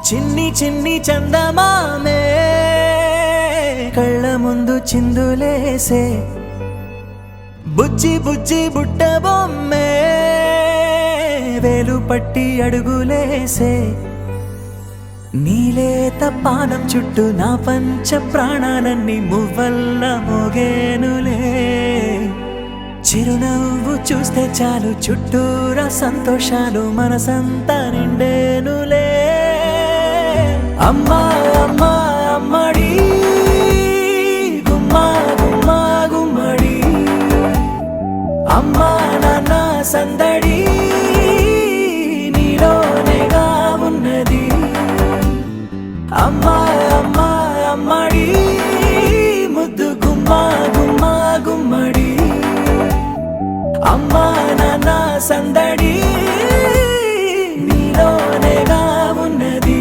చిన్ని చిన్ని చందమామే కళ్ళ ముందు చిందులేసే బుజ్జి బుజ్జి బుట్ట బొమ్మే వేలు పట్టి అడుగులేసే నీలేత పానం చుట్టూ నా పంచ ప్రాణాలన్నీ మువ్వల్ల మోగేనులే చిరునవ్వు చూస్తే చాలు చుట్టూరా సంతోషాలు మనసంతా నిండేనులే అమ్మా అమ్మా అమ్మడి గుమ్మా గుమ్మా గుమ్మడి అమ్మా నాన్న సందడి నీలోనేగా ఉన్నది అమ్మా అమ్మా అమ్మడి ముద్దు గుమ్మా గుమ్మా గుమ్మడి అమ్మా నాన్న సందడి నీలోనేగా ఉన్నది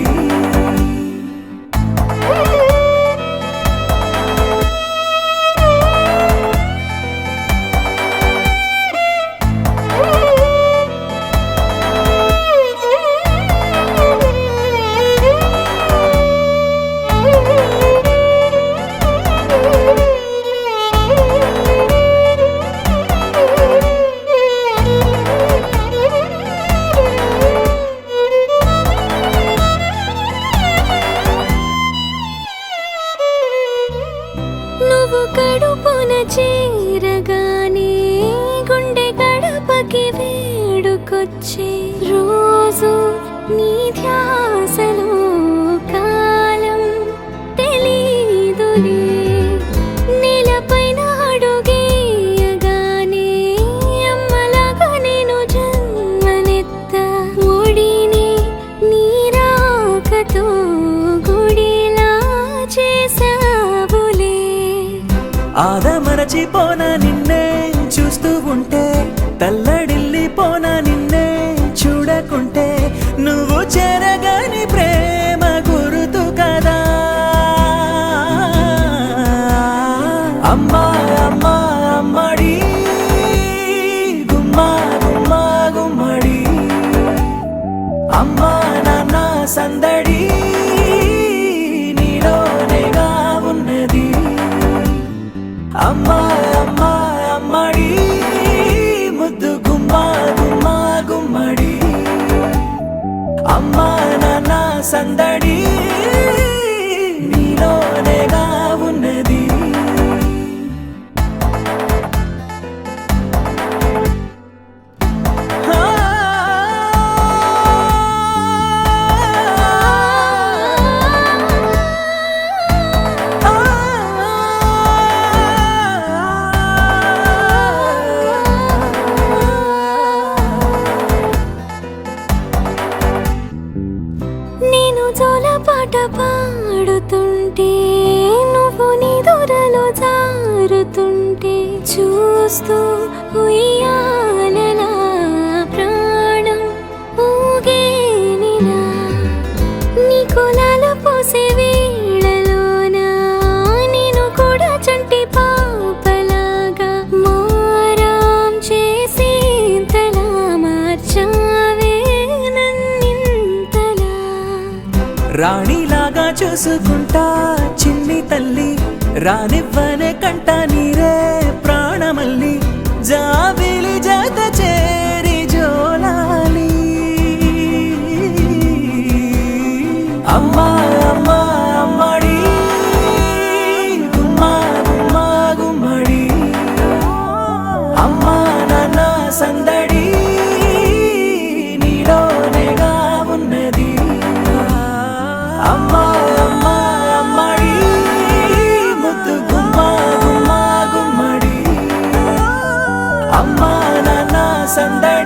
కడుపున చేరగానే గుండె గడపకి వేడుకొచ్చే రోజు నీ ధ్యాసలో కాలం తెలీదులే నేలపైన అడుగేయగానే అమ్మలాగా నేను జన్మనెత్త ఒడిని నీ రాకతో గుడిలా చేసావులే ఆదమరచిపోనా నిన్నే చూస్తూ ఉంటే తల్లడిల్లిపోనా నిన్నే చూడకుంటే నువ్వు చెరగని ప్రేమ గురుతు కదా అమ్మా అమ్మా అమ్మడి గుమ్మా గుమ్మా గుమ్మడి అమ్మా నాన్న సందడి నీలోనేగా ఉన్నది అమ్మా అమ్మా అమ్మడి ముద్దు గుమ్మా గుమ్మా గుమ్మడి అమ్మా నాన్న సందడి నీలోనేగా ఉన్నది పాట పాడుతుంటే నువ్వు నీ దూరలో జారుతుంటే చూస్తూ ఉయ్యాలలా ప్రాణం ఊగేనిలా నీ కులాల పోసే వేళలోన నేను కూడా చంటి పాపలాగా మారాం చేసి తలా మార్చావే నన్నింతలా రాణిలాగా చూసుకుంటా చిన్ని తల్లి రానివ్వనే కంట నీరే ప్రాణమల్లి జాబిలి జత చేరి జోలాలి అమ్మా అమ్మా అమ్మడి గుమ్మా గుమ్మా గుమ్మడి అమ్మా నాన్న సందడి నీలోనేగా ఉన్నది అమ్మా అమ్మా అమ్మడి ముద్దు గుమ్మా గుమ్మా గుమ్మడి అమ్మా నాన్న సందడి